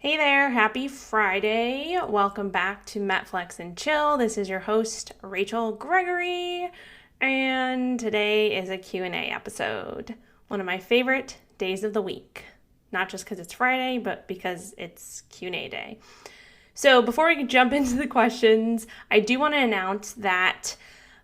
Hey there, happy Friday. Welcome back to Metflex and Chill. This is your host, Rachel Gregory, and today is a Q&A episode. One of my favorite days of the week. Not just because it's Friday, but because it's Q&A day. So before we jump into the questions, I do want to announce that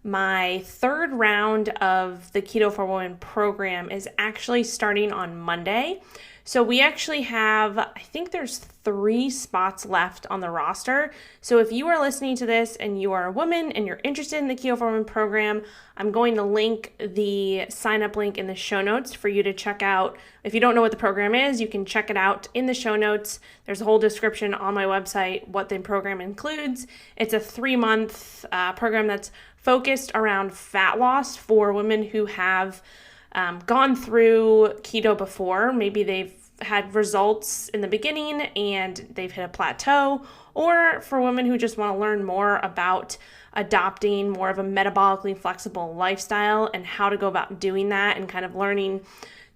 my third round of the Keto For Women program is actually starting on Monday. So we actually have, I think there's 3 spots left on the roster. So if you are listening to this and you are a woman and you're interested in the Keto For Women program, I'm going to link the sign up link in the show notes for you to check out. If you don't know what the program is, you can check it out in the show notes. There's a whole description on my website what the program includes. It's a 3-month program that's focused around fat loss for women who have gone through keto before. Maybe they've had results in the beginning and they've hit a plateau, or for women who just want to learn more about adopting more of a metabolically flexible lifestyle and how to go about doing that, and kind of learning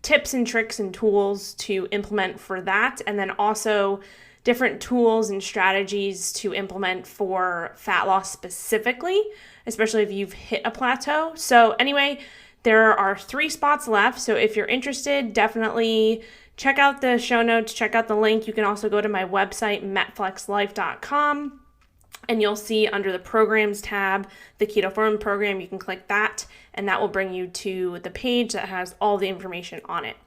tips and tricks and tools to implement for that, and then also different tools and strategies to implement for fat loss specifically, especially if you've hit a plateau. So anyway, there are 3 spots left, so if you're interested, definitely check out the show notes, check out the link. You can also go to my website, metflexlife.com, and you'll see under the programs tab, the Keto For Women program. You can click that, and that will bring you to the page that has all the information on it.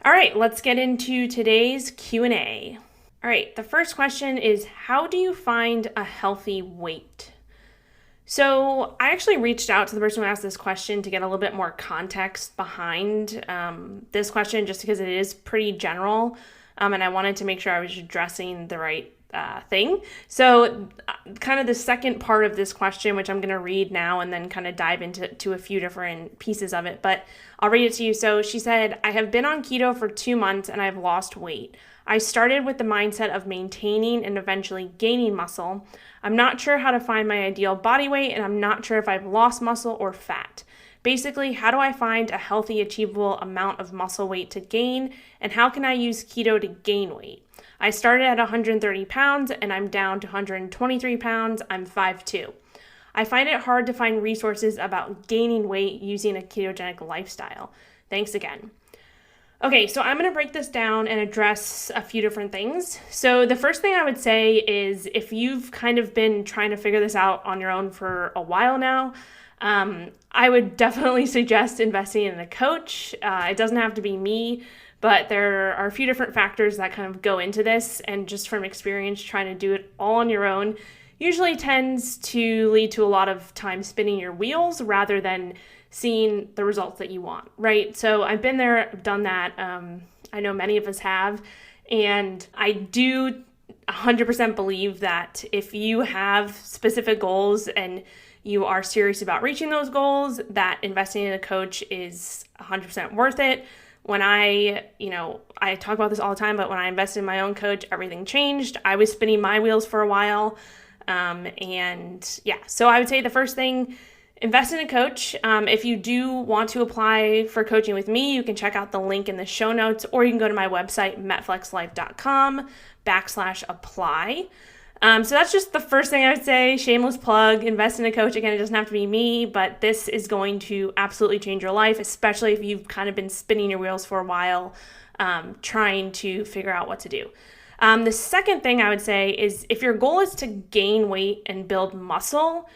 All right, let's get into today's Q&A. All right, the first question is, how do you find a healthy weight? So I actually reached out to the person who asked this question to get a little bit more context behind this question, just because it is pretty general, and I wanted to make sure I was addressing the right thing. So kind of the second part of this question, which I'm going to read now and then kind of dive into a few different pieces of it, but I'll read it to you. So she said, I have been on keto for 2 months and I've lost weight. I started with the mindset of maintaining and eventually gaining muscle. I'm not sure how to find my ideal body weight, and I'm not sure if I've lost muscle or fat. Basically, how do I find a healthy, achievable amount of muscle weight to gain, and how can I use keto to gain weight? I started at 130 pounds, and I'm down to 123 pounds. I'm 5'2". I find it hard to find resources about gaining weight using a ketogenic lifestyle. Thanks again. Okay, so I'm going to break this down and address a few different things. So the first thing I would say is, if you've kind of been trying to figure this out on your own for a while now, I would definitely suggest investing in a coach. It doesn't have to be me, but there are a few different factors that kind of go into this, and just from experience, trying to do it all on your own usually tends to lead to a lot of time spinning your wheels rather than seeing the results that you want, right? So I've been there, I've done that. I know many of us have, and I do 100% believe that if you have specific goals and you are serious about reaching those goals, that investing in a coach is 100% worth it. When I talk about this all the time, but when I invested in my own coach, everything changed. I was spinning my wheels for a while. So I would say the first thing, invest in a coach. If you do want to apply for coaching with me, you can check out the link in the show notes, or you can go to my website, metflexlife.com/apply. So that's just the first thing I would say. Shameless plug, invest in a coach. Again, it doesn't have to be me, but this is going to absolutely change your life, especially if you've kind of been spinning your wheels for a while, trying to figure out what to do. The second thing I would say is, if your goal is to gain weight and build muscle,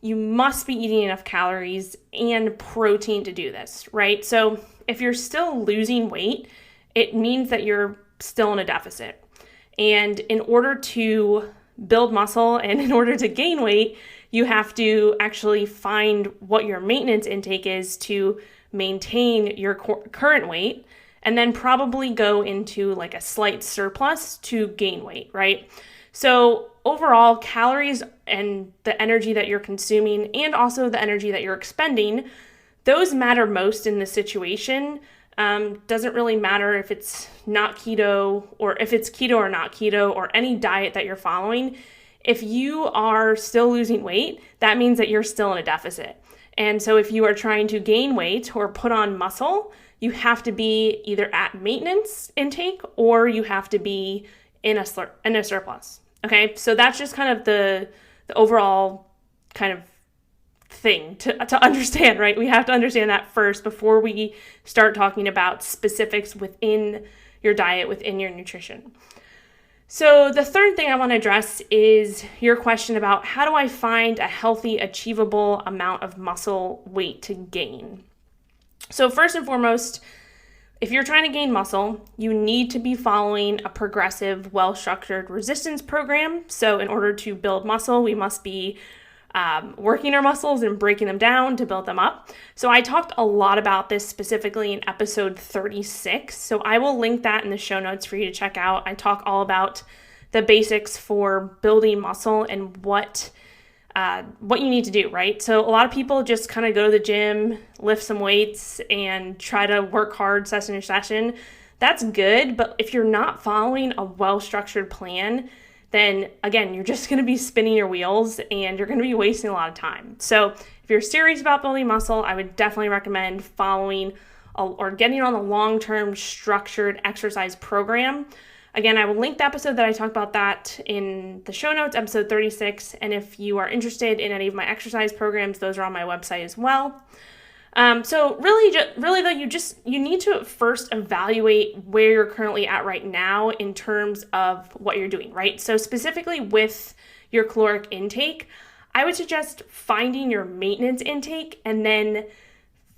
you must be eating enough calories and protein to do this, right? So if you're still losing weight, it means that you're still in a deficit. And in order to build muscle and in order to gain weight, you have to actually find what your maintenance intake is to maintain your current weight, and then probably go into like a slight surplus to gain weight, right? So overall, calories and the energy that you're consuming, and also the energy that you're expending, those matter most in this situation. Doesn't really matter if it's not keto, or if it's keto or not keto, or any diet that you're following. If you are still losing weight, that means that you're still in a deficit. And so if you are trying to gain weight or put on muscle, you have to be either at maintenance intake, or you have to be in a surplus. Okay, so that's just kind of the overall kind of thing to understand, right? We have to understand that first before we start talking about specifics within your diet, within your nutrition. So the third thing I want to address is your question about how do I find a healthy, achievable amount of muscle weight to gain? So first and foremost, if you're trying to gain muscle, you need to be following a progressive, well-structured resistance program. So in order to build muscle, we must be working our muscles and breaking them down to build them up. So I talked a lot about this specifically in episode 36. So I will link that in the show notes for you to check out. I talk all about the basics for building muscle and what you need to do, right? So a lot of people just kind of go to the gym, lift some weights, and try to work hard session to session. That's good, but if you're not following a well-structured plan, then again, you're just going to be spinning your wheels and you're going to be wasting a lot of time. So if you're serious about building muscle, I would definitely recommend following or getting on a long-term structured exercise program. Again, I will link the episode that I talked about that in the show notes, episode 36. And if you are interested in any of my exercise programs, those are on my website as well. So really though, you need to first evaluate where you're currently at right now in terms of what you're doing, right? So specifically with your caloric intake, I would suggest finding your maintenance intake and then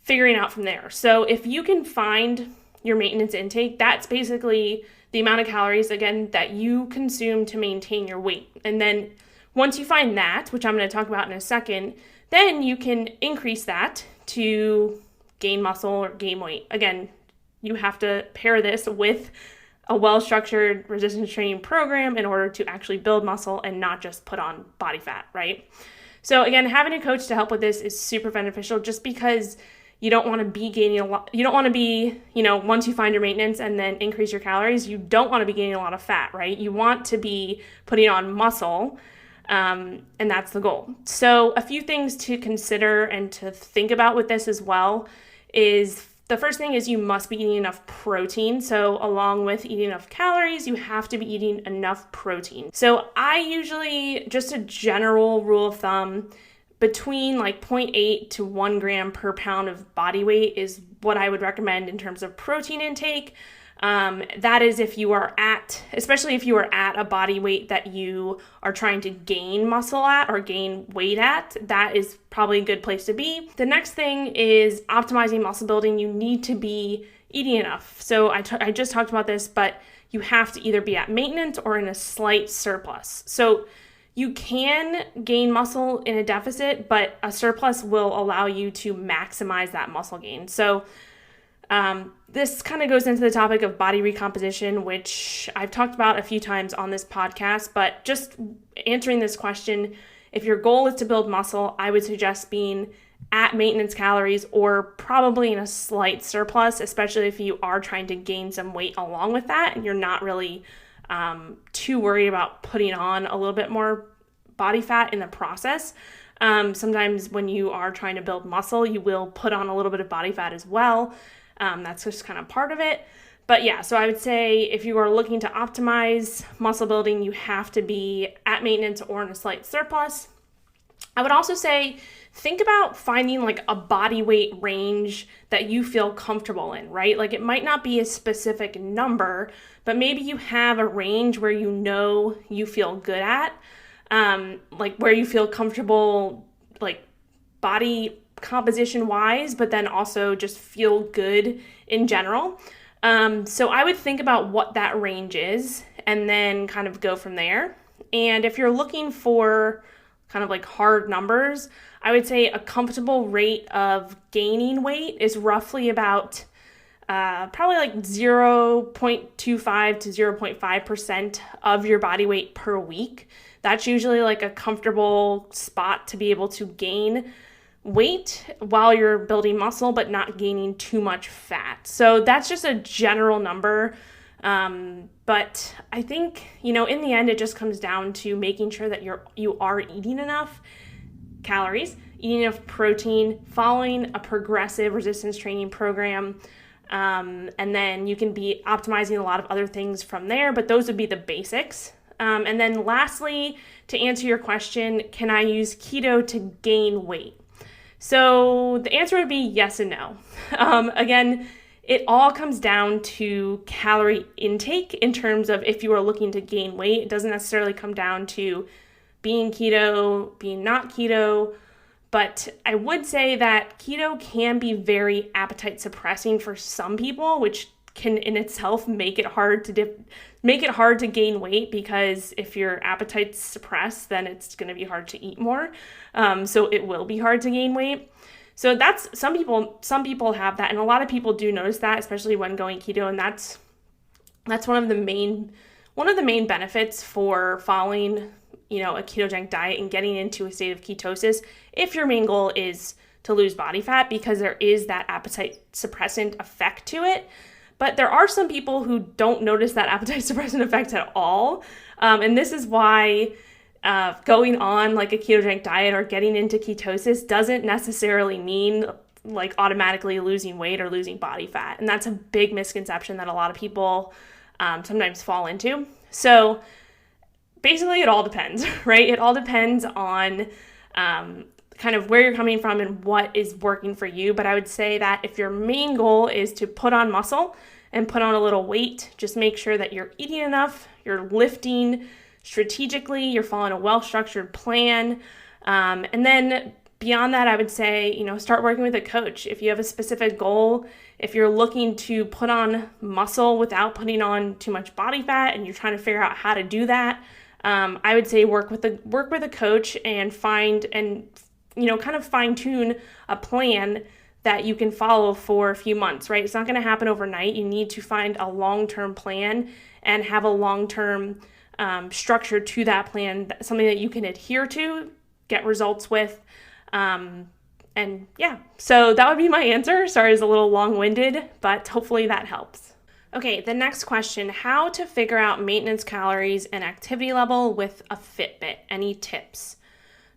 figuring out from there. So if you can find your maintenance intake, that's basically the amount of calories, again, that you consume to maintain your weight. And then once you find that, which I'm going to talk about in a second, then you can increase that to gain muscle or gain weight. Again, you have to pair this with a well-structured resistance training program in order to actually build muscle and not just put on body fat, right? So again, having a coach to help with this is super beneficial just because you don't want to be gaining a lot. You don't want to be, once you find your maintenance and then increase your calories, you don't want to be gaining a lot of fat, right? You want to be putting on muscle. And that's the goal. So a few things to consider and to think about with this as well is the first thing is you must be eating enough protein. So along with eating enough calories, you have to be eating enough protein. So I usually, just a general rule of thumb, between like 0.8 to 1 gram per pound of body weight is what I would recommend in terms of protein intake. That is especially if you are at a body weight that you are trying to gain muscle at or gain weight at, that is probably a good place to be. The next thing is optimizing muscle building. You need to be eating enough. So I just talked about this, but you have to either be at maintenance or in a slight surplus. So you can gain muscle in a deficit, but a surplus will allow you to maximize that muscle gain. So this kind of goes into the topic of body recomposition, which I've talked about a few times on this podcast, but just answering this question, if your goal is to build muscle, I would suggest being at maintenance calories or probably in a slight surplus, especially if you are trying to gain some weight along with that and you're not really too worried about putting on a little bit more body fat in the process. Sometimes when you are trying to build muscle, you will put on a little bit of body fat as well. That's just kind of part of it. But yeah, so I would say if you are looking to optimize muscle building, you have to be at maintenance or in a slight surplus. I would also say think about finding like a body weight range that you feel comfortable in, right? Like it might not be a specific number, but maybe you have a range where you feel good at, like where you feel comfortable, like body composition wise, but then also just feel good in general. So I would think about what that range is and then kind of go from there. And if you're looking for kind of like hard numbers, I would say a comfortable rate of gaining weight is roughly about probably like 0.25 to 0.5% of your body weight per week. That's usually like a comfortable spot to be able to gain weight while you're building muscle, but not gaining too much fat. So that's just a general number. But I think, in the end, it just comes down to making sure that you are eating enough calories, eating enough protein, following a progressive resistance training program, And then you can be optimizing a lot of other things from there, but those would be the basics. And then lastly, to answer your question, can I use keto to gain weight? So the answer would be yes and no. Again, it all comes down to calorie intake in terms of if you are looking to gain weight. It doesn't necessarily come down to being keto, being not keto. But I would say that keto can be very appetite suppressing for some people, which can in itself make it hard to gain weight, because if your appetite's suppressed, then it's going to be hard to eat more. So it will be hard to gain weight. So that's some people have that, and a lot of people do notice that, especially when going keto, and that's one of the main benefits for following a ketogenic diet and getting into a state of ketosis if your main goal is to lose body fat, because there is that appetite suppressant effect to it. But there are some people who don't notice that appetite suppressant effect at all. And this is why going on like a ketogenic diet or getting into ketosis doesn't necessarily mean like automatically losing weight or losing body fat. And that's a big misconception that a lot of people sometimes fall into. So basically, it all depends, right? It all depends on kind of where you're coming from and what is working for you. But I would say that if your main goal is to put on muscle and put on a little weight, just make sure that you're eating enough, you're lifting strategically, you're following a well-structured plan. And then beyond that, I would say, start working with a coach. If you have a specific goal, if you're looking to put on muscle without putting on too much body fat and you're trying to figure out how to do that, I would say work with a coach and kind of fine tune a plan that you can follow for a few months, right? It's not going to happen overnight. You need to find a long-term plan and have a long-term structure to that plan, something that you can adhere to, get results with. And yeah, so that would be my answer. Sorry, it's a little long-winded, but hopefully that helps. Okay, the next question, how to figure out maintenance calories and activity level with a Fitbit. Any tips?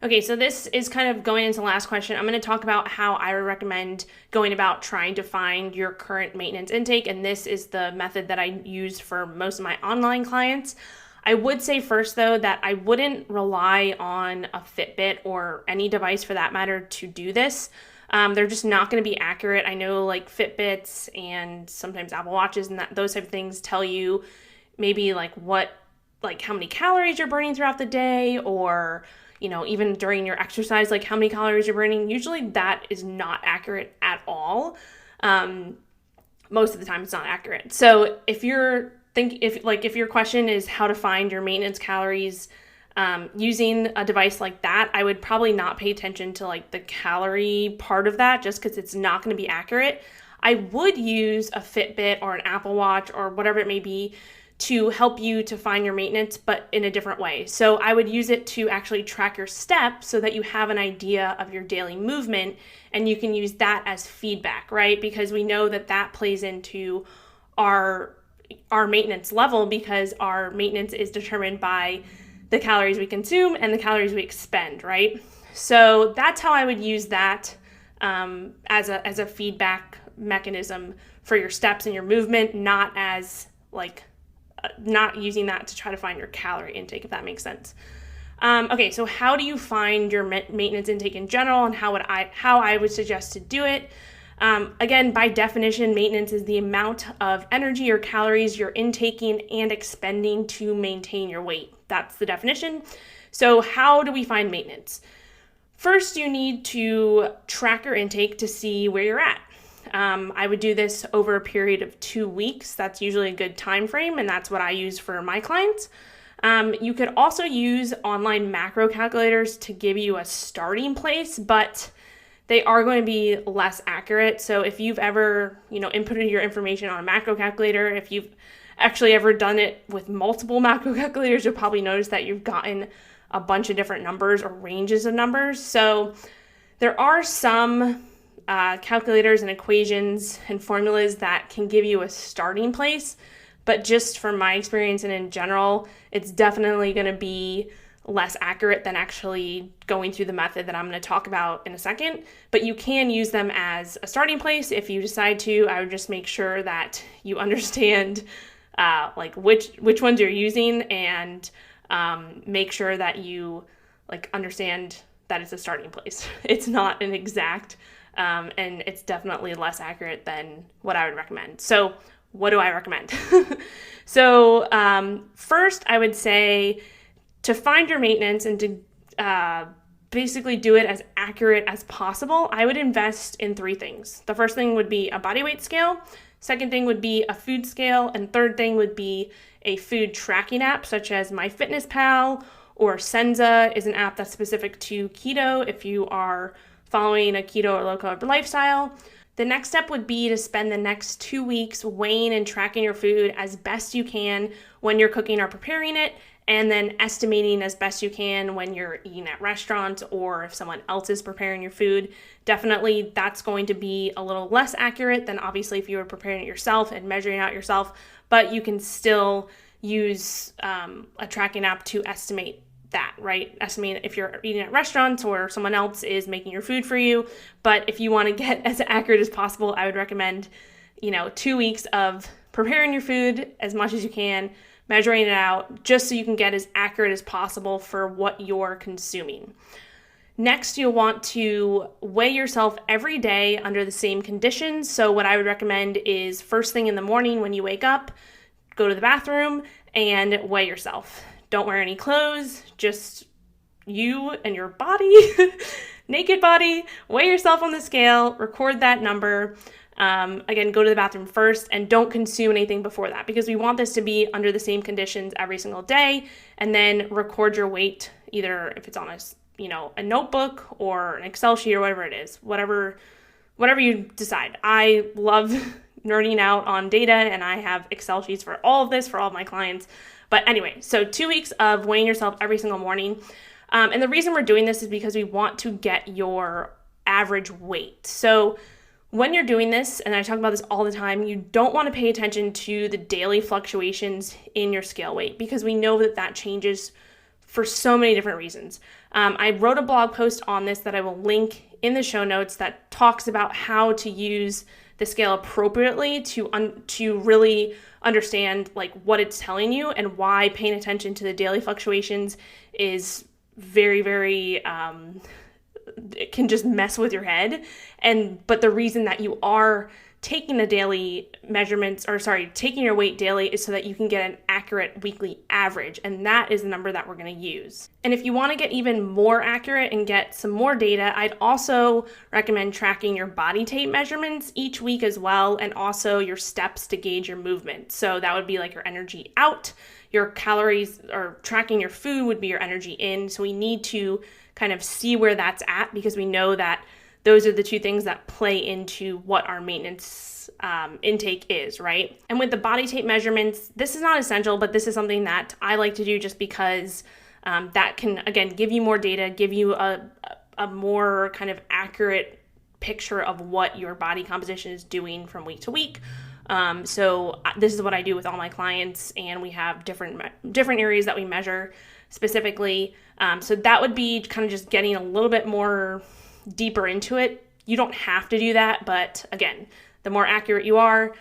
Okay, so this is kind of going into the last question. I'm going to talk about how I would recommend going about trying to find your current maintenance intake, and this is the method that I use for most of my online clients. I would say first, though, that I wouldn't rely on a Fitbit or any device for that matter to do this. They're just not going to be accurate. I know like Fitbits and sometimes Apple Watches and those type of things tell you maybe how many calories you're burning throughout the day, or even during your exercise, like how many calories you're burning. Usually that is not accurate at all. Most of the time it's not accurate. So if your question is how to find your maintenance calories using a device like that, I would probably not pay attention to like the calorie part of that, just because it's not going to be accurate. I would use a Fitbit or an Apple Watch or whatever it may be to help you to find your maintenance, but in a different way. So I would use it to actually track your steps so that you have an idea of your daily movement, and you can use that as feedback, right? Because we know that plays into our maintenance level, because our maintenance is determined by the calories we consume and the calories we expend, right? So that's how I would use that as a feedback mechanism for your steps and your movement, not using that to try to find your calorie intake, if that makes sense. Okay, so how do you find your maintenance intake in general, and how I would suggest to do it? Again, by definition, maintenance is the amount of energy or calories you're intaking and expending to maintain your weight. That's the definition. So how do we find maintenance? First, you need to track your intake to see where you're at. I would do this over a period of 2 weeks. That's usually a good time frame, and that's what I use for my clients. You could also use online macro calculators to give you a starting place, but they are going to be less accurate. So if you've ever, inputted your information on a macro calculator, if you've actually ever done it with multiple macro calculators, you'll probably notice that you've gotten a bunch of different numbers or ranges of numbers. So there are some calculators and equations and formulas that can give you a starting place, but just from my experience and in general, it's definitely going to be less accurate than actually going through the method that I'm going to talk about in a second, but you can use them as a starting place if you decide to. I would just make sure that you understand like which ones you're using, and make sure that you like understand that it's a starting place. It's not an exact, and it's definitely less accurate than what I would recommend. So what do I recommend? So first, I would say to find your maintenance and to basically do it as accurate as possible, I would invest in 3 things. The first thing would be a body weight scale. Second thing would be a food scale. And third thing would be a food tracking app, such as MyFitnessPal or Senza is an app that's specific to keto if you are following a keto or low carb lifestyle. The next step would be to spend the next 2 weeks weighing and tracking your food as best you can when you're cooking or preparing it, and then estimating as best you can when you're eating at restaurants or if someone else is preparing your food. Definitely that's going to be a little less accurate than obviously if you were preparing it yourself and measuring out yourself, but you can still use a tracking app to estimate that, right? Estimate if you're eating at restaurants or someone else is making your food for you. But if you want to get as accurate as possible, I would recommend, 2 weeks of preparing your food as much as you can, measuring it out, just so you can get as accurate as possible for what you're consuming. Next, you'll want to weigh yourself every day under the same conditions. So what I would recommend is first thing in the morning when you wake up, go to the bathroom and weigh yourself. Don't wear any clothes, just you and your body, naked body, weigh yourself on the scale, record that number. Again, go to the bathroom first and don't consume anything before that, because we want this to be under the same conditions every single day, and then record your weight, either if it's on a notebook or an Excel sheet or whatever it is, whatever you decide. I love nerding out on data, and I have Excel sheets for all of this for all of my clients. But anyway, so 2 weeks of weighing yourself every single morning. And the reason we're doing this is because we want to get your average weight. So when you're doing this, and I talk about this all the time, you don't want to pay attention to the daily fluctuations in your scale weight, because we know that changes for so many different reasons. I wrote a blog post on this that I will link in the show notes that talks about how to use the scale appropriately to really understand like what it's telling you, and why paying attention to the daily fluctuations is very, very it can just mess with your head. But the reason that you are taking the daily measurements, taking your weight daily, is so that you can get an accurate weekly average. And that is the number that we're going to use. And if you want to get even more accurate and get some more data, I'd also recommend tracking your body tape measurements each week as well, and also your steps to gauge your movement. So that would be like your energy out, your calories, or tracking your food would be your energy in. So we need to kind of see where that's at, because we know that those are the 2 things that play into what our maintenance intake is, right? And with the body tape measurements, this is not essential, but this is something that I like to do just because that can, again, give you more data, give you a more kind of accurate picture of what your body composition is doing from week to week. So this is what I do with all my clients, and we have different areas that we measure specifically. So that would be kind of just getting a little bit more deeper into it. You don't have to do that, but again, the more accurate you are,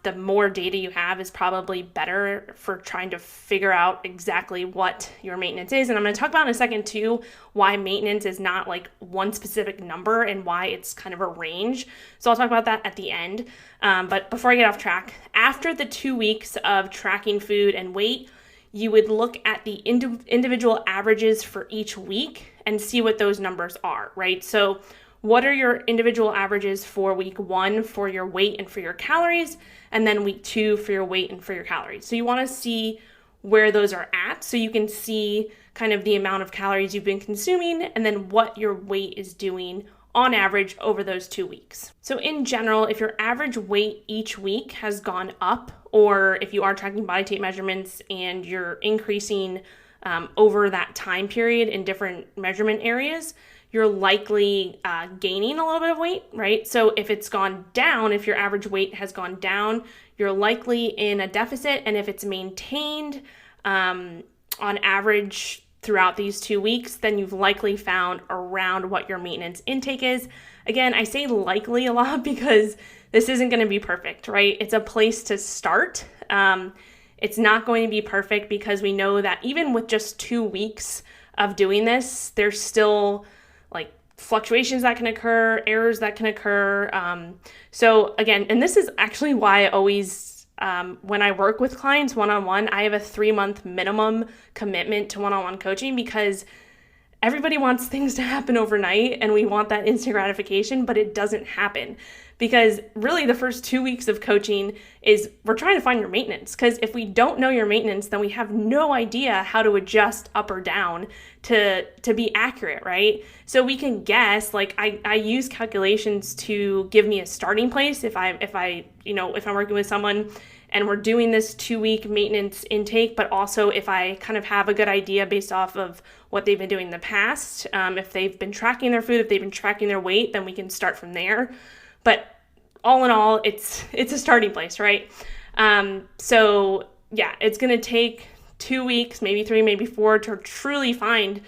the more data you have is probably better for trying to figure out exactly what your maintenance is. And I'm going to talk about in a second too why maintenance is not like one specific number and why it's kind of a range. So I'll talk about that at the end. But before I get off track, after the 2 weeks of tracking food and weight, you would look at the individual averages for each week and see what those numbers are, right? So what are your individual averages for week 1 for your weight and for your calories, and then week 2 for your weight and for your calories. So you want to see where those are at, so you can see kind of the amount of calories you've been consuming, and then what your weight is doing on average over those 2 weeks. So in general, if your average weight each week has gone up, or if you are tracking body tape measurements and you're increasing over that time period in different measurement areas, you're likely gaining a little bit of weight, right? So if it's gone down, if your average weight has gone down, you're likely in a deficit. And if it's maintained on average throughout these 2 weeks, then you've likely found around what your maintenance intake is. Again, I say likely a lot because this isn't going to be perfect, right? It's a place to start. It's not going to be perfect because we know that even with just 2 weeks of doing this, there's still like fluctuations that can occur, errors that can occur. So again, and this is actually why I always, when I work with clients one-on-one, I have a 3-month minimum commitment to one-on-one coaching because everybody wants things to happen overnight and we want that instant gratification, but it doesn't happen because really the first 2 weeks of coaching is we're trying to find your maintenance, because if we don't know your maintenance, then we have no idea how to adjust up or down to be accurate, right? So we can guess, like I use calculations to give me a starting place if I'm working with someone and we're doing this 2-week maintenance intake, but also if I kind of have a good idea based off of what they've been doing in the past, if they've been tracking their food, if they've been tracking their weight, then we can start from there. But all in all, it's a starting place, right? So yeah, it's going to take 2 weeks, maybe 3, maybe 4 to truly find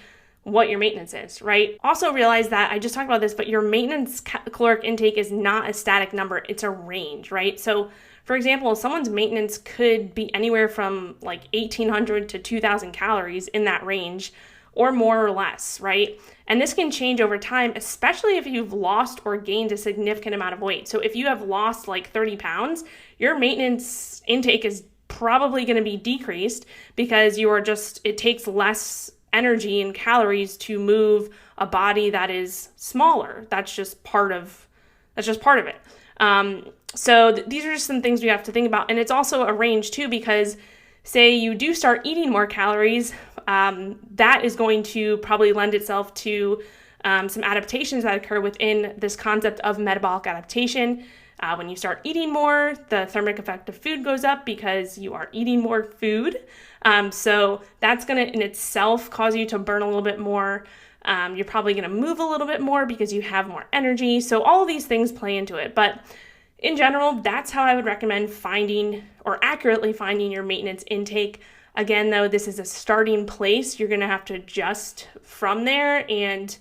what your maintenance is, right? Also realize that I just talked about this, but your maintenance caloric intake is not a static number. It's a range, right? So for example, someone's maintenance could be anywhere from like 1,800 to 2,000 calories in that range, or more or less, right? And this can change over time, especially if you've lost or gained a significant amount of weight. So if you have lost like 30 pounds, your maintenance intake is probably going to be decreased because it takes less energy and calories to move a body that is smaller. That's just part of it. So these are just some things we have to think about. And it's also a range too, because say you do start eating more calories, that is going to probably lend itself to some adaptations that occur within this concept of metabolic adaptation. When you start eating more, the thermic effect of food goes up because you are eating more food. So that's going to in itself cause you to burn a little bit more. You're probably going to move a little bit more because you have more energy. So all of these things play into it. But in general, that's how I would recommend finding or accurately finding your maintenance intake. Again, though, this is a starting place. You're going to have to adjust from there and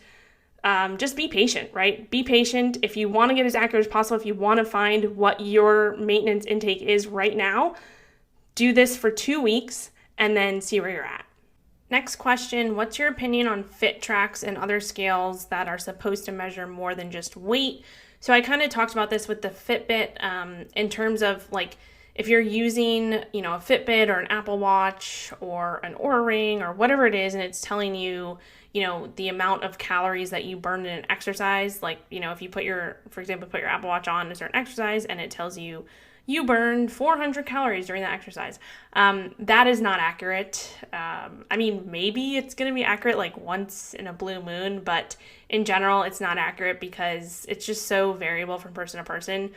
just be patient, right? Be patient. If you want to get as accurate as possible, if you want to find what your maintenance intake is right now, do this for 2 weeks and then see where you're at. Next question, what's your opinion on fittracks and other scales that are supposed to measure more than just weight? So I kind of talked about this with the Fitbit in terms of like if you're using, a Fitbit or an Apple Watch or an Oura Ring or whatever it is, and it's telling you, the amount of calories that you burn in an exercise, like, if you put your Apple Watch on a certain exercise and it tells you burned 400 calories during that exercise. That is not accurate. Maybe it's going to be accurate like once in a blue moon, but in general, it's not accurate because it's just so variable from person to person.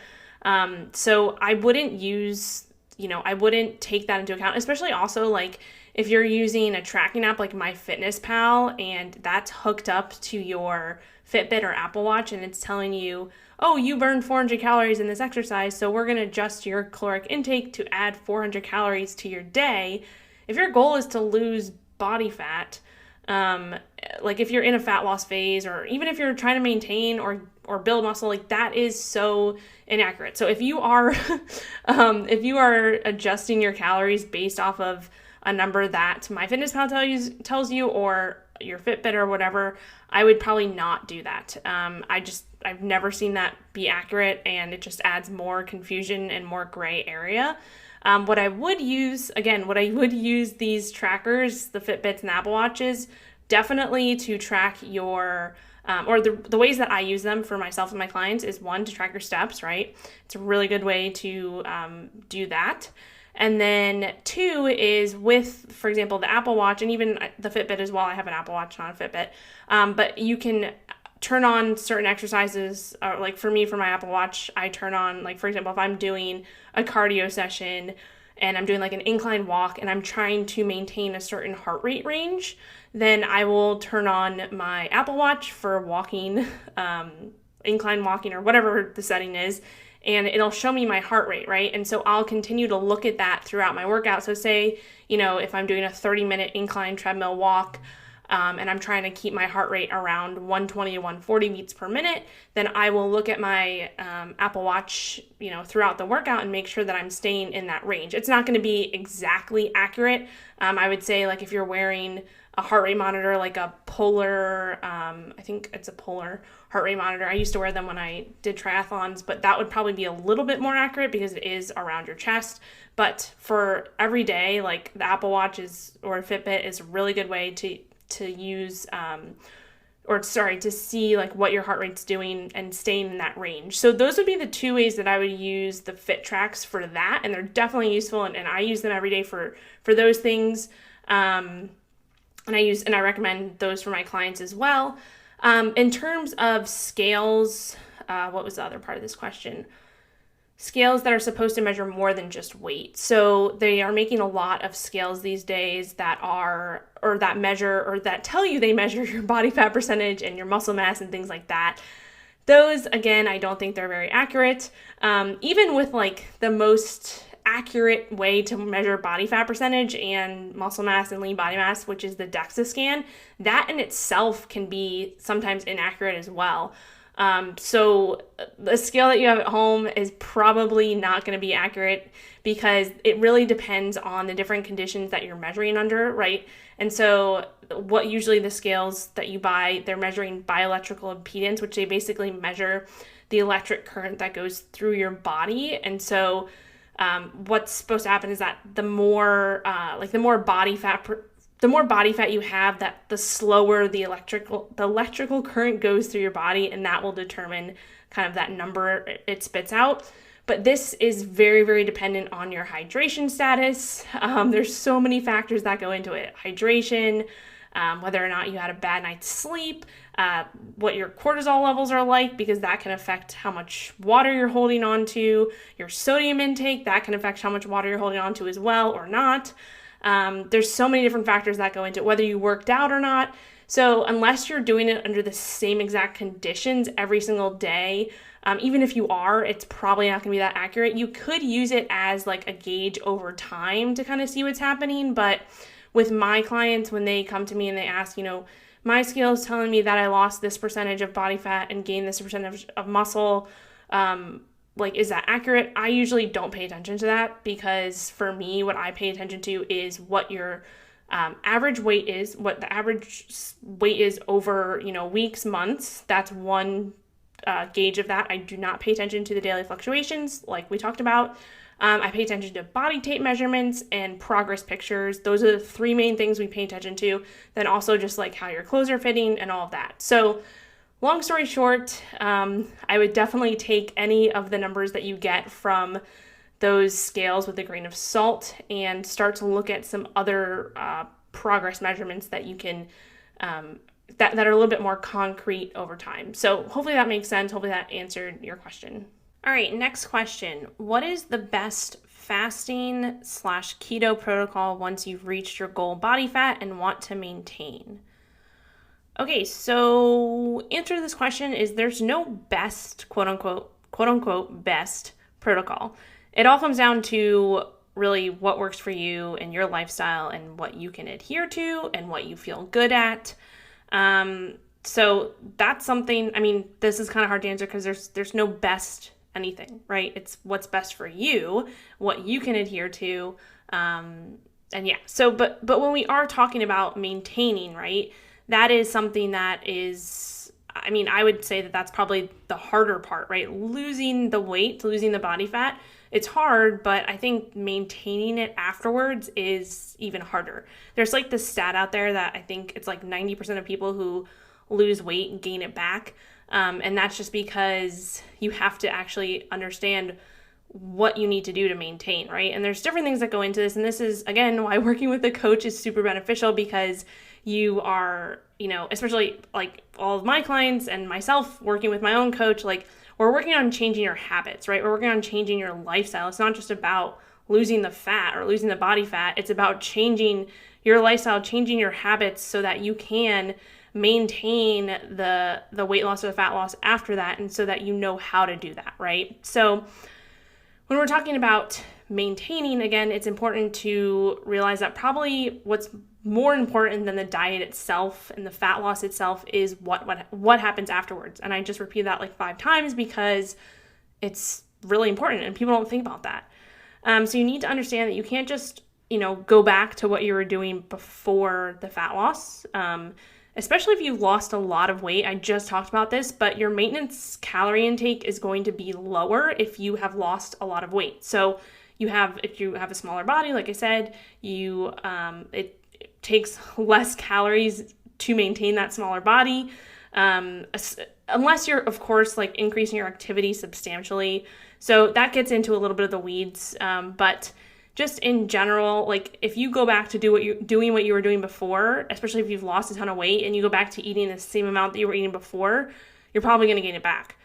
So I wouldn't I wouldn't take that into account, especially also like if you're using a tracking app like MyFitnessPal and that's hooked up to your Fitbit or Apple Watch and it's telling you, oh, you burned 400 calories in this exercise, so we're going to adjust your caloric intake to add 400 calories to your day. If your goal is to lose body fat, like if you're in a fat loss phase, or even if you're trying to maintain or build muscle, like that is so inaccurate. So if you are adjusting your calories based off of a number that MyFitnessPal tells you or your Fitbit or whatever, I would probably not do that. I've never seen that be accurate, and it just adds more confusion and more gray area. What I would use these trackers, the Fitbits and the Apple Watches, definitely to track your, or the ways that I use them for myself and my clients is 1, to track your steps, right? It's a really good way to do that. And then 2 is with, for example, the Apple Watch and even the Fitbit as well. I have an Apple Watch, not a Fitbit. But you can turn on certain exercises. Like for me, for my Apple Watch, I turn on, like, for example, if I'm doing a cardio session and I'm doing like an incline walk and I'm trying to maintain a certain heart rate range, then I will turn on my Apple Watch for walking, incline walking or whatever the setting is, and it'll show me my heart rate, right? And so I'll continue to look at that throughout my workout. So say, if I'm doing a 30-minute incline treadmill walk, and I'm trying to keep my heart rate around 120 to 140 beats per minute, then I will look at my Apple Watch, throughout the workout and make sure that I'm staying in that range. It's not going to be exactly accurate. I would say like if you're wearing a heart rate monitor, like a Polar, I think it's a Polar heart rate monitor. I used to wear them when I did triathlons, but that would probably be a little bit more accurate because it is around your chest. But for every day, like the Apple Watch or Fitbit is a really good way to use, to see like what your heart rate's doing and staying in that range. So those would be the two ways that I would use the fittracks for that. And they're definitely useful. And I use them every day for those things. And I recommend those for my clients as well. In terms of scales, what was the other part of this question? Scales that are supposed to measure more than just weight. So they are making a lot of scales these days that tell you they measure your body fat percentage and your muscle mass and things like that. Those, again, I don't think they're very accurate. Even with like the most accurate way to measure body fat percentage and muscle mass and lean body mass, which is the DEXA scan, that in itself can be sometimes inaccurate as well. So the scale that you have at home is probably not going to be accurate because it really depends on the different conditions that you're measuring under, right? And so what usually the scales that you buy, they're measuring bioelectrical impedance, which they basically measure the electric current that goes through your body. And so what's supposed to happen is that the more body fat you have, that the slower the electrical current goes through your body, and that will determine kind of that number it spits out. But this is very, very dependent on your hydration status. There's so many factors that go into it. Hydration, whether or not you had a bad night's sleep, what your cortisol levels are like, because that can affect how much water you're holding on to. Your sodium intake, that can affect how much water you're holding on to as well or not. There's so many different factors that go into it, whether you worked out or not. So unless you're doing it under the same exact conditions every single day, even if you are, it's probably not going to be that accurate. You could use it as like a gauge over time to kind of see what's happening. But with my clients, when they come to me and they ask, my scale is telling me that I lost this percentage of body fat and gained this percentage of muscle, is that accurate? I usually don't pay attention to that because for me, what I pay attention to is what your average weight is, what the average weight is over, weeks, months. That's one gauge of that. I do not pay attention to the daily fluctuations like we talked about. I pay attention to body tape measurements and progress pictures. Those are the three main things we pay attention to. Then also just like how your clothes are fitting and all of that. So long story short, I would definitely take any of the numbers that you get from those scales with a grain of salt and start to look at some other progress measurements that you can, that are a little bit more concrete over time. So hopefully that makes sense. Hopefully that answered your question. All right, next question. What is the best fasting/keto protocol once you've reached your goal body fat and want to maintain? Okay, so answer to this question is there's no best, quote unquote, best protocol. It all comes down to really what works for you and your lifestyle and what you can adhere to and what you feel good at. So that's something, this is kind of hard to answer because there's no best anything, right? It's what's best for you, what you can adhere to. But when we are talking about maintaining, right? That is something that is, I would say that that's probably the harder part, right? Losing the weight, losing the body fat, it's hard, but I think maintaining it afterwards is even harder. There's like this stat out there that I think it's like 90% of people who lose weight and gain it back. And that's just because you have to actually understand what you need to do to maintain, right? And there's different things that go into this. And this is, again, why working with a coach is super beneficial because you are, especially like all of my clients and myself working with my own coach, like we're working on changing your habits, right? We're working on changing your lifestyle. It's not just about losing the fat or losing the body fat. It's about changing your lifestyle, changing your habits so that you can maintain the weight loss or the fat loss after that, and so that you know how to do that, right? So when we're talking about maintaining, again, it's important to realize that probably what's more important than the diet itself and the fat loss itself is what happens afterwards. And I just repeat that like 5 times because it's really important and people don't think about that. So you need to understand that you can't just, go back to what you were doing before the fat loss, especially if you've lost a lot of weight. I just talked about this, but your maintenance calorie intake is going to be lower if you have lost a lot of weight. So if you have a smaller body, like I said, it takes less calories to maintain that smaller body, unless you're, of course, like increasing your activity substantially. So that gets into a little bit of the weeds, but just in general, like if you go back to doing what you were doing before, especially if you've lost a ton of weight and you go back to eating the same amount that you were eating before, you're probably going to gain it back.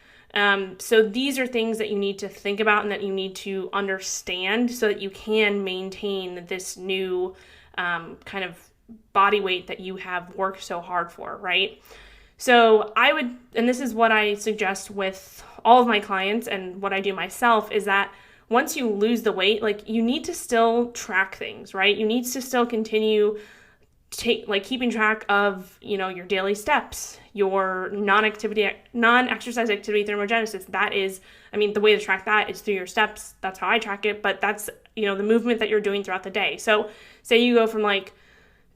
So these are things that you need to think about and that you need to understand so that you can maintain this new kind of body weight that you have worked so hard for, right? So and this is what I suggest with all of my clients and what I do myself, is that once you lose the weight, like you need to still track things, right? You need to still continue keeping track of, your daily steps, your non-exercise activity thermogenesis. That is, the way to track that is through your steps. That's how I track it, but that's, the movement that you're doing throughout the day. So say you go from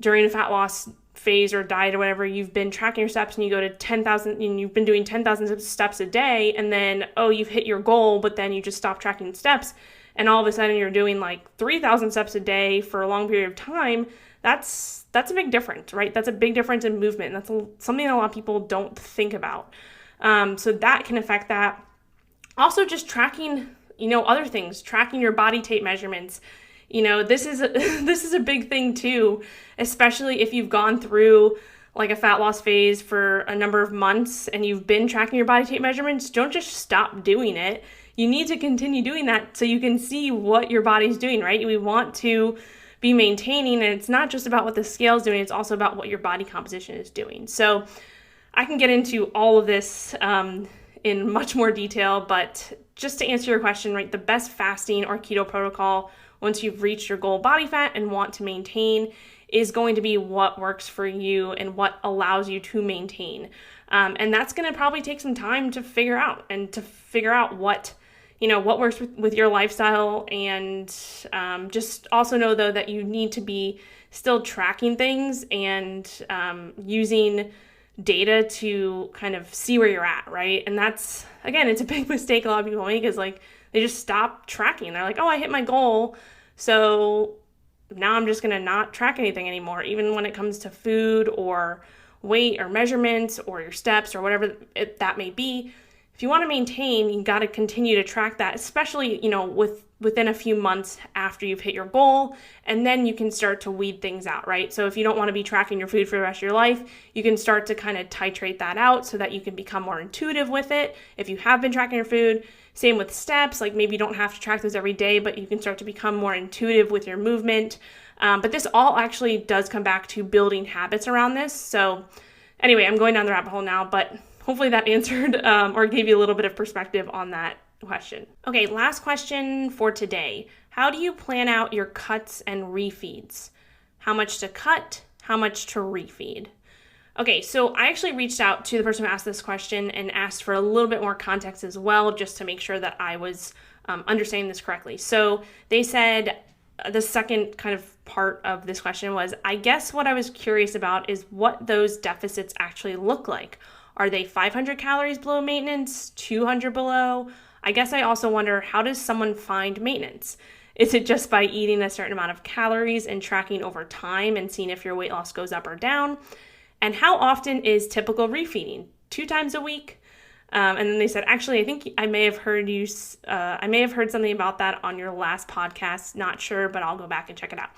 during a fat loss phase or diet or whatever, you've been tracking your steps and you go to 10,000 and you've been doing 10,000 steps a day, and then, you've hit your goal, but then you just stop tracking steps. And all of a sudden you're doing 3,000 steps a day for a long period of time. That's a big difference, right? That's a big difference in movement. That's something a lot of people don't think about. So that can affect that. Also just tracking, other things, tracking your body tape measurements. This is a big thing too, especially if you've gone through a fat loss phase for a number of months and you've been tracking your body tape measurements. Don't just stop doing it. You need to continue doing that so you can see what your body's doing, right? We want to be maintaining, and it's not just about what the scale is doing, it's also about what your body composition is doing. So I can get into all of this in much more detail, but just to answer your question, right, the best fasting or keto protocol once you've reached your goal body fat and want to maintain is going to be what works for you and what allows you to maintain. And that's going to probably take some time to figure out what works with your lifestyle. And just also know, though, that you need to be still tracking things and using data to kind of see where you're at, right? And that's, again, it's a big mistake a lot of people make, is they just stop tracking. They're like, oh, I hit my goal, so now I'm just going to not track anything anymore, even when it comes to food or weight or measurements or your steps or whatever that may be. If you want to maintain, you got to continue to track that, especially, within a few months after you've hit your goal, and then you can start to weed things out, right? So if you don't want to be tracking your food for the rest of your life, you can start to kind of titrate that out so that you can become more intuitive with it. If you have been tracking your food, same with steps, maybe you don't have to track those every day, but you can start to become more intuitive with your movement. But this all actually does come back to building habits around this. So anyway, I'm going down the rabbit hole now, but hopefully that answered or gave you a little bit of perspective on that question. Okay, last question for today. How do you plan out your cuts and refeeds? How much to cut? How much to refeed? Okay, so I actually reached out to the person who asked this question and asked for a little bit more context as well, just to make sure that I was understanding this correctly. So they said, the second kind of part of this question was, I guess what I was curious about is what those deficits actually look like. Are they 500 calories below maintenance, 200 below? I guess I also wonder, how does someone find maintenance? Is it just by eating a certain amount of calories and tracking over time and seeing if your weight loss goes up or down? And how often is typical refeeding? 2 times a week? And then they said, actually, I think I may have heard something about that on your last podcast. Not sure, but I'll go back and check it out.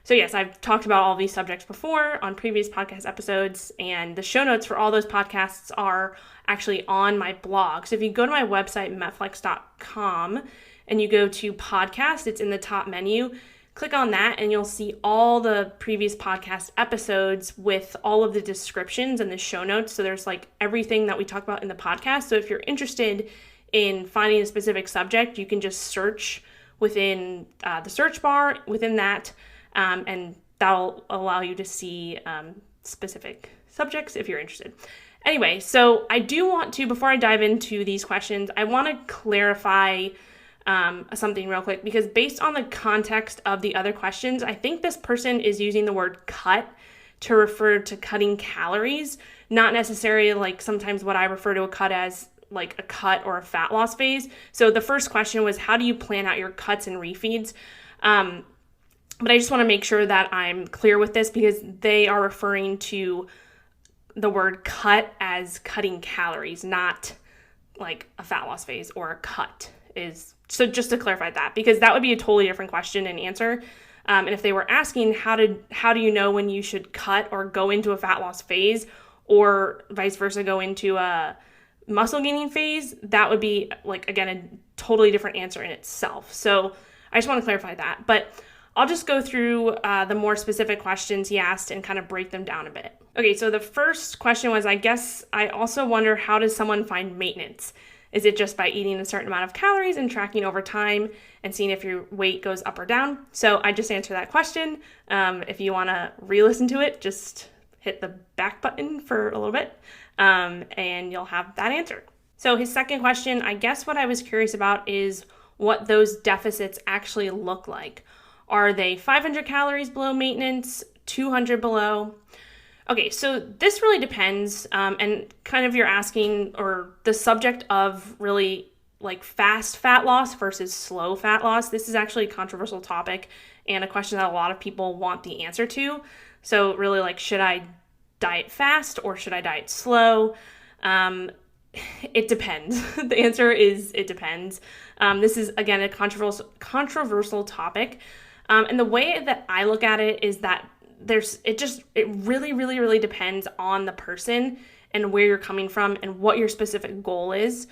So yes, I've talked about all these subjects before on previous podcast episodes, and the show notes for all those podcasts are actually on my blog. So if you go to my website, metflex.com, and you go to podcast, it's in the top menu. Click on that and you'll see all the previous podcast episodes with all of the descriptions and the show notes. So there's everything that we talk about in the podcast. So if you're interested in finding a specific subject, you can just search within the search bar within that. And that'll allow you to see specific subjects if you're interested. Anyway, so I do want to, before I dive into these questions, I want to clarify something real quick, because based on the context of the other questions, I think this person is using the word cut to refer to cutting calories, not necessarily like sometimes what I refer to a cut as like a cut or a fat loss phase. So the first question was, how do you plan out your cuts and refeeds? But I just want to make sure that I'm clear with this, because they are referring to the word cut as cutting calories, not like a fat loss phase or a cut is. So just to clarify that, because that would be a totally different question and answer. And if they were asking how do you know when you should cut or go into a fat loss phase, or vice versa, go into a muscle gaining phase, that would be like, again, a totally different answer in itself. So I just want to clarify that. But I'll just go through the more specific questions he asked and kind of break them down a bit. Okay, so the first question was, I guess I also wonder, how does someone find maintenance? Is it just by eating a certain amount of calories and tracking over time and seeing if your weight goes up or down? So I just answered that question. If you want to re-listen to it, just hit the back button for a little bit and you'll have that answered. So his second question, I guess what I was curious about is what those deficits actually look like. Are they 500 calories below maintenance, 200 below? Okay, so this really depends, and kind of you're asking, or the subject of really like fast fat loss versus slow fat loss. This is actually a controversial topic and a question that a lot of people want the answer to. So really, like, should I diet fast or should I diet slow? It depends. The answer is it depends. This is, again, a controversial topic. And the way that I look at it is that it really depends on the person and where you're coming from and what your specific goal is.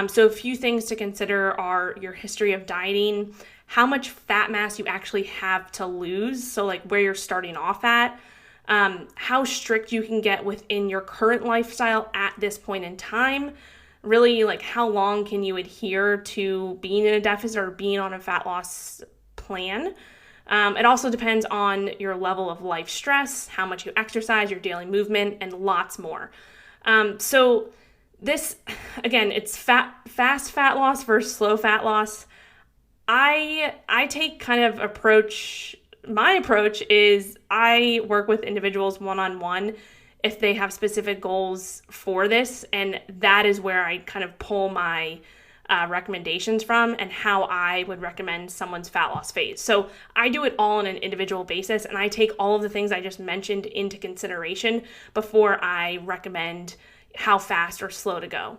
So a few things to consider are your history of dieting, how much fat mass you actually have to lose. So like where you're starting off at, how strict you can get within your current lifestyle at this point in time. Really, like, how long can you adhere to being in a deficit or being on a fat loss plan? It also depends on your level of life stress, how much you exercise, your daily movement, and lots more. So this, again, it's fast fat loss versus slow fat loss. I take kind of my approach is I work with individuals one-on-one if they have specific goals for this, and that is where I kind of pull my recommendations from and how I would recommend someone's fat loss phase. So I do it all on an individual basis, and I take all of the things I just mentioned into consideration before I recommend how fast or slow to go.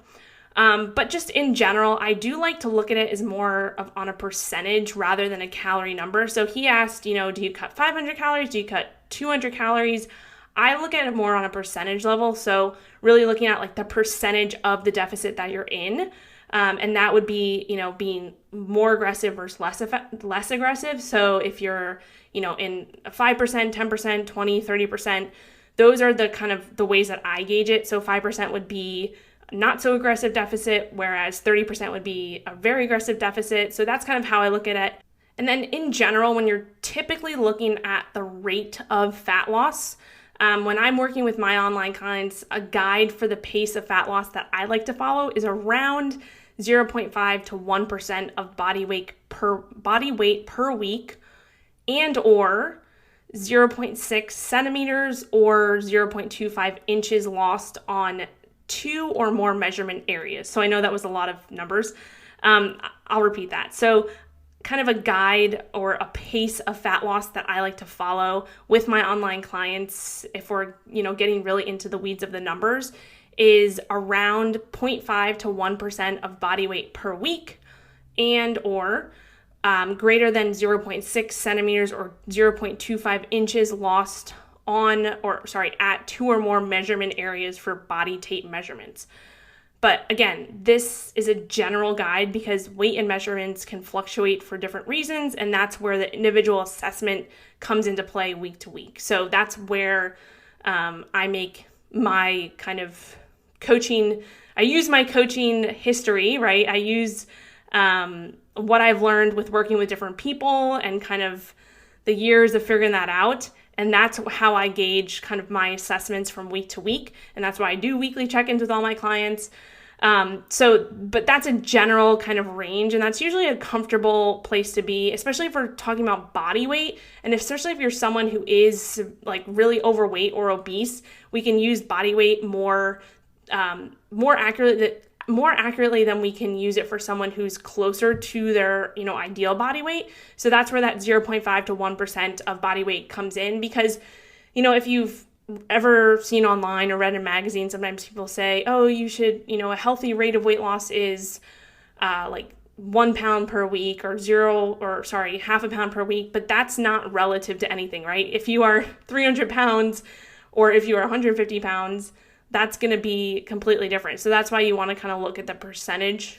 But just in general, I do like to look at it as more of on a percentage rather than a calorie number. So he asked, do you cut 500 calories? Do you cut 200 calories? I look at it more on a percentage level. So really looking at like the percentage of the deficit that you're in. And that would be, being more aggressive versus less aggressive. So if you're, in a 5%, 10%, 20, 30%, those are the kind of the ways that I gauge it. So 5% would be not so aggressive deficit, whereas 30% would be a very aggressive deficit. So that's kind of how I look at it. And then in general, when you're typically looking at the rate of fat loss, when I'm working with my online clients, a guide for the pace of fat loss that I like to follow is around 0.5 to 1% of body weight per week, and or 0.6 centimeters or 0.25 inches lost on 2 or more measurement areas. So I know that was a lot of numbers. I'll repeat that. So kind of a guide or a pace of fat loss that I like to follow with my online clients, if we're, getting really into the weeds of the numbers, is around 0.5 to 1% of body weight per week, and or greater than 0.6 centimeters or 0.25 inches lost at 2 or more measurement areas for body tape measurements. But again, this is a general guide because weight and measurements can fluctuate for different reasons, and that's where the individual assessment comes into play week to week. So that's where I make my kind of coaching. I use my coaching history, right? I use what I've learned with working with different people and kind of the years of figuring that out. And that's how I gauge kind of my assessments from week to week. And that's why I do weekly check-ins with all my clients. But that's a general kind of range, and that's usually a comfortable place to be, especially if we're talking about body weight. And especially if you're someone who is like really overweight or obese, we can use body weight more accurately than we can use it for someone who's closer to their, ideal body weight. So that's where that 0.5 to 1% of body weight comes in, because, if you've ever seen online or read in magazines, sometimes people say, oh, you should, a healthy rate of weight loss is like 1 pound per week or half a pound per week, but that's not relative to anything, right? If you are 300 pounds or if you are 150 pounds, that's going to be completely different. So that's why you want to kind of look at the percentage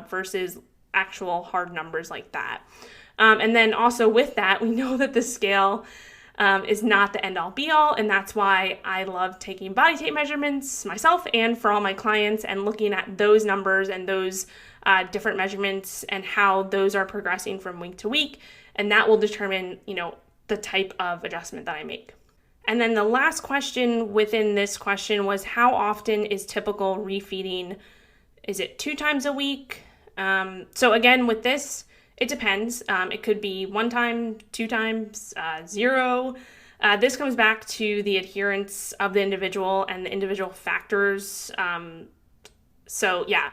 versus actual hard numbers like that. And then also with that, we know that the scale is not the end all be all. And that's why I love taking body tape measurements myself and for all my clients and looking at those numbers and those different measurements and how those are progressing from week to week. And that will determine, the type of adjustment that I make. And then the last question within this question was, how often is typical refeeding? Is it 2 times a week? So again, with this, it depends. It could be 1 time, 2 times, 0. This comes back to the adherence of the individual and the individual factors. So yeah,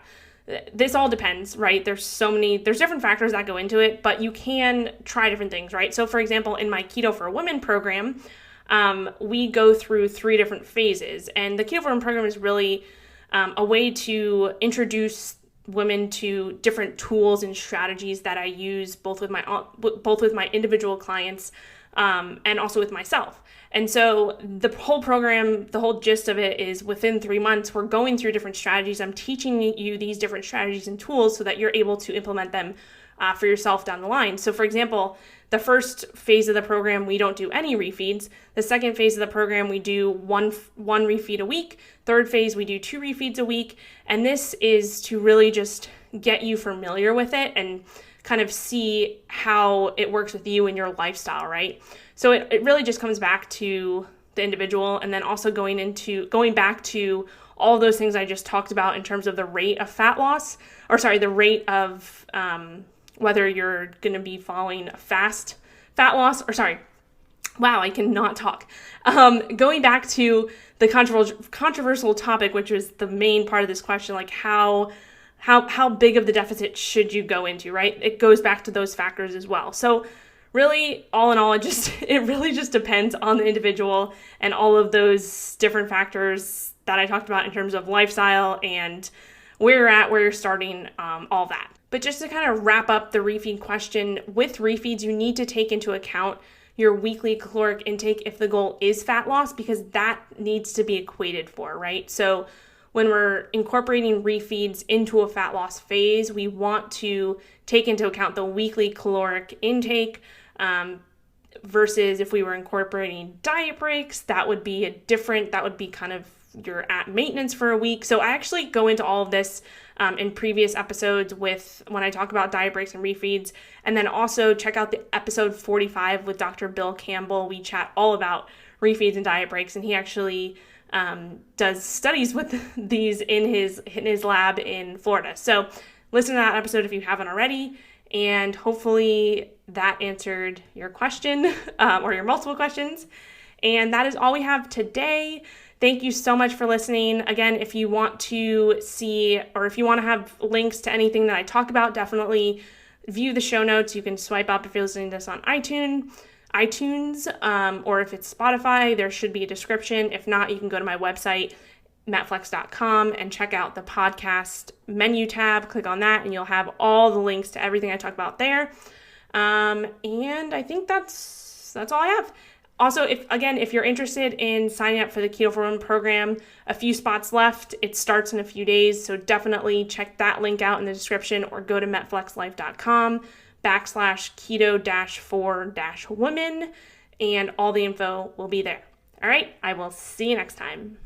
this all depends, right? There's different factors that go into it, but you can try different things, right? So for example, in my Keto For Women program, we go through 3 different phases, and the Keto For Women program is really a way to introduce women to different tools and strategies that I use both with my individual clients and also with myself. And so the whole program, the whole gist of it is within 3 months, we're going through different strategies. I'm teaching you these different strategies and tools so that you're able to implement them for yourself down the line. So for example, the first phase of the program, we don't do any refeeds. The second phase of the program, we do one refeed a week. Third phase, we do 2 refeeds a week. And this is to really just get you familiar with it and kind of see how it works with you and your lifestyle, right? So it really just comes back to the individual, and then also going back to all those things I just talked about in terms of the rate of the rate of whether you're going to be following a fat loss, wow, I cannot talk. Going back to the controversial topic, which was the main part of this question, like how big of the deficit should you go into, right? It goes back to those factors as well. So really, all in all, it really just depends on the individual and all of those different factors that I talked about in terms of lifestyle and where you're at, where you're starting, all that. But just to kind of wrap up the refeed question, with refeeds, you need to take into account your weekly caloric intake if the goal is fat loss, because that needs to be equated for, right? So when we're incorporating refeeds into a fat loss phase, we want to take into account the weekly caloric intake versus if we were incorporating diet breaks, that would be kind of you're at maintenance for a week. So I actually go into all of this in previous episodes when I talk about diet breaks and refeeds. And then also check out the episode 45 with Dr. Bill Campbell. We chat all about refeeds and diet breaks, and he actually does studies with these in his lab in Florida. So listen to that episode if you haven't already, and hopefully that answered your question or your multiple questions. And that is all we have today. Thank you so much for listening. Again, if you want to see or if you want to have links to anything that I talk about, definitely view the show notes. You can swipe up if you're listening to this on iTunes, or if it's Spotify, there should be a description. If not, you can go to my website, mattflex.com, and check out the podcast menu tab. Click on that, and you'll have all the links to everything I talk about there. And I think that's all I have. Also, if you're interested in signing up for the Keto For Women program, a few spots left. It starts in a few days, so definitely check that link out in the description or go to metflexlife.com/keto-for-women, and all the info will be there. All right, I will see you next time.